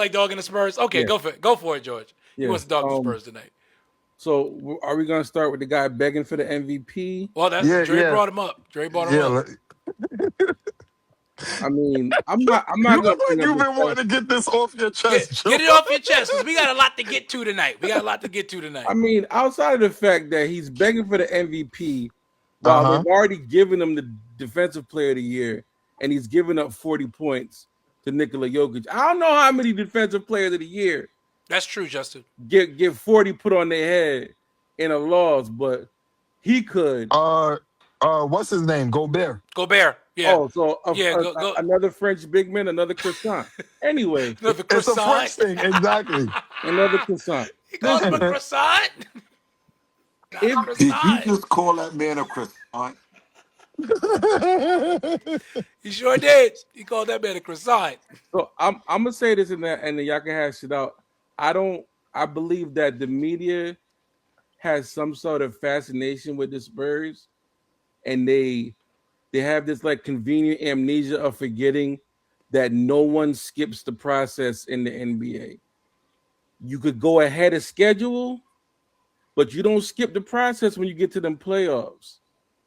Like dogging the Spurs? Okay, Yeah. go for it. Go for it, George. He Yeah. wants to dog the Spurs tonight. So are we gonna start with the guy begging for the MVP? Well, that's Yeah, Dre yeah, brought him up. Dre brought him yeah. up. I mean, I'm not You gonna look like bring up you've the been stuff. wanting to get this off your chest, Get Joe. it off your chest because we got a lot to get to tonight. I mean, outside of the fact that he's begging for the MVP while Uh-huh. they've already given him the Defensive Player of the Year, and he's giving up 40 points to Nikola Jokic. I don't know how many Defensive Players of the Year That's true, Justin. get 40 put on their head in a loss, but he could. What's his name? Gobert. Gobert. Yeah. Oh, so Yeah, go. another French big man, another croissant. Anyway, Another It's a French croissant. thing, exactly. another croissant. He called him a croissant. Not a If- Did you croissant. just call that man a croissant? He sure did. He called that man a croissant. So I'm gonna say this and that, and then y'all can hash it out. I believe that the media has some sort of fascination with the Spurs, and they have this like convenient amnesia of forgetting that no one skips the process in the NBA. You could go ahead of schedule, but you don't skip the process when you get to them playoffs.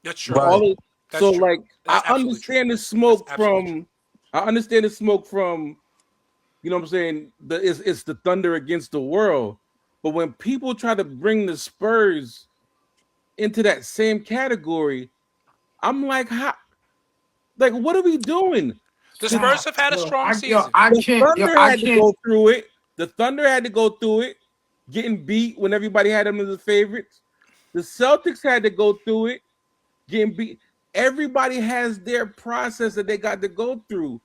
That's true. Right. That's So true. like That's I absolutely understand true. the smoke That's absolutely from I understand the smoke from, you know what I'm saying, it's the thunder against the world. But when people try to bring the Spurs into that same category, I'm like, how, like what are we doing? The Spurs have had a strong season. The Thunder had to go through it. The Thunder had to go through it, getting beat when everybody had them as the favorites. The Celtics had to go through it, getting beat. Everybody has their process that they got to go through,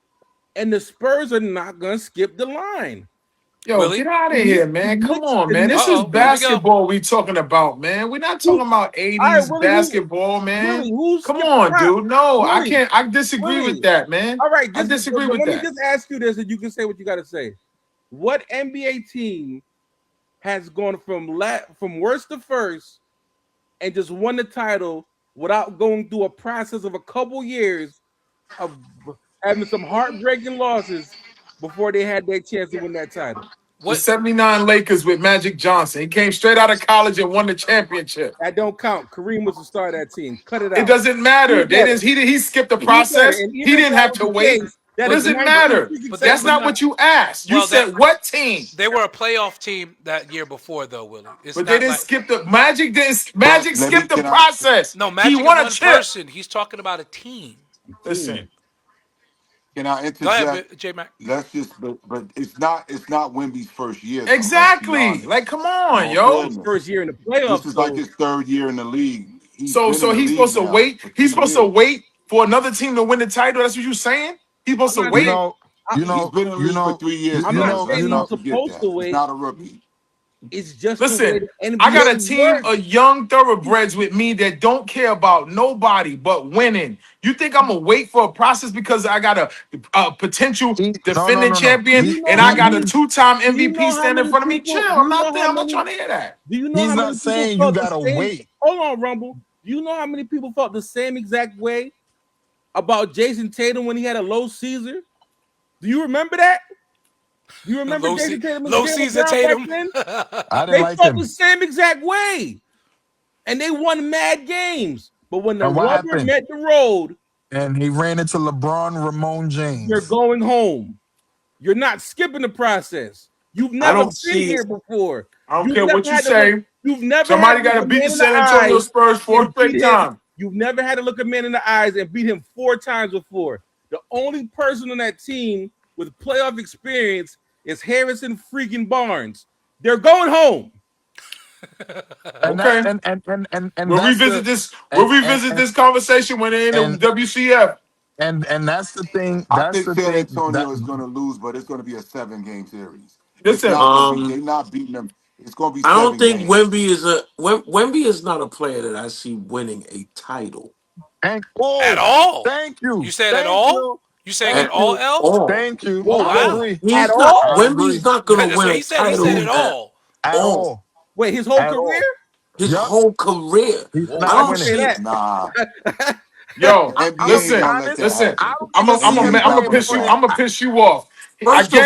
and the Spurs are not gonna skip the line. Yo, Willie? get out of here, man. Come on, man. This Uh-oh, here is we basketball we talking about, man. We're not talking about 80s All right, Willie, basketball, man. Willie, who's Come skipping on, rock? dude. No, I Willie, can't. I disagree Willie. with that, man. All right, I disagree with let that. me just ask you this, and you can say what you got to say. What NBA team has gone from worst to first and just won the title without going through a process of a couple years of having some heartbreaking losses before they had their chance to win that title? The 79 Lakers with Magic Johnson. He came straight out of college and won the championship. That don't count. Kareem was the star of that team. Cut it out. It doesn't matter. He skipped the process. He didn't have to wait. It doesn't matter. But that's not what you asked. You said what team? They were a playoff team that year before, though, Willie. But they didn't skip the Magic. Magic skipped the process. No, Magic he won a one chip. person. He's talking about a team. Listen. Can I interject? Go ahead, J Mac. Let's just, but it's not Wemby's first year. Though, Exactly. Like, come on, yo. His first year in the playoffs. This is like his third year in the league. So he's supposed to wait. He's supposed to wait for another team to win the title. That's what you're saying. He's supposed to wait. He's been in the league for 3 years. I'm not saying he's supposed to wait. He's not a rookie. It's just listen. I got a team of young thoroughbreds with me that don't care about nobody but winning. You think I'm gonna wait for a process because I got a potential defending champion and I got a 2-time MVP standing in front of me? Chill. I'm not there. I'm not trying to hear that. Do you know He's how not many saying people you felt gotta the same? wait. Hold on, Rumble. Do you know how many people felt the same exact way about Jason Tatum when he had a low Caesar? Do you remember that? Do you remember Jason Tatum? Low Caesar Tatum. I didn't They like felt him. the same exact way, and they won mad games. But when the And what rubber happened? met the road, And he ran into LeBron Ramon James. you're going home. You're not skipping the process. You've never been here before. I don't care what you say. You've never Somebody got to beat the San Antonio Spurs 4 straight times. You've never had to look a man in the eyes and beat him 4 times before. The only person on that team with playoff experience is Harrison freaking Barnes. They're going home. Okay. And we'll revisit this. We'll revisit this conversation when they're in the WCF. And that's the thing. I think San Antonio is going to lose, but it's going to be a 7-game series. Listen, they're not beating them. It's going to be. I don't think games. Wemby is not a player that I see winning a title. At all. Thank you. You said at all? You saying at all, L? Thank you. Whoa, I wow. agree. He's not. Wemby's not going to win he a said, title. He said it all. At all. Wait, his whole career? His whole career. He's I not don't winning. see that. Nah. Yo, NBA listen. don't let that Listen. happen. I'm gonna piss you off. First of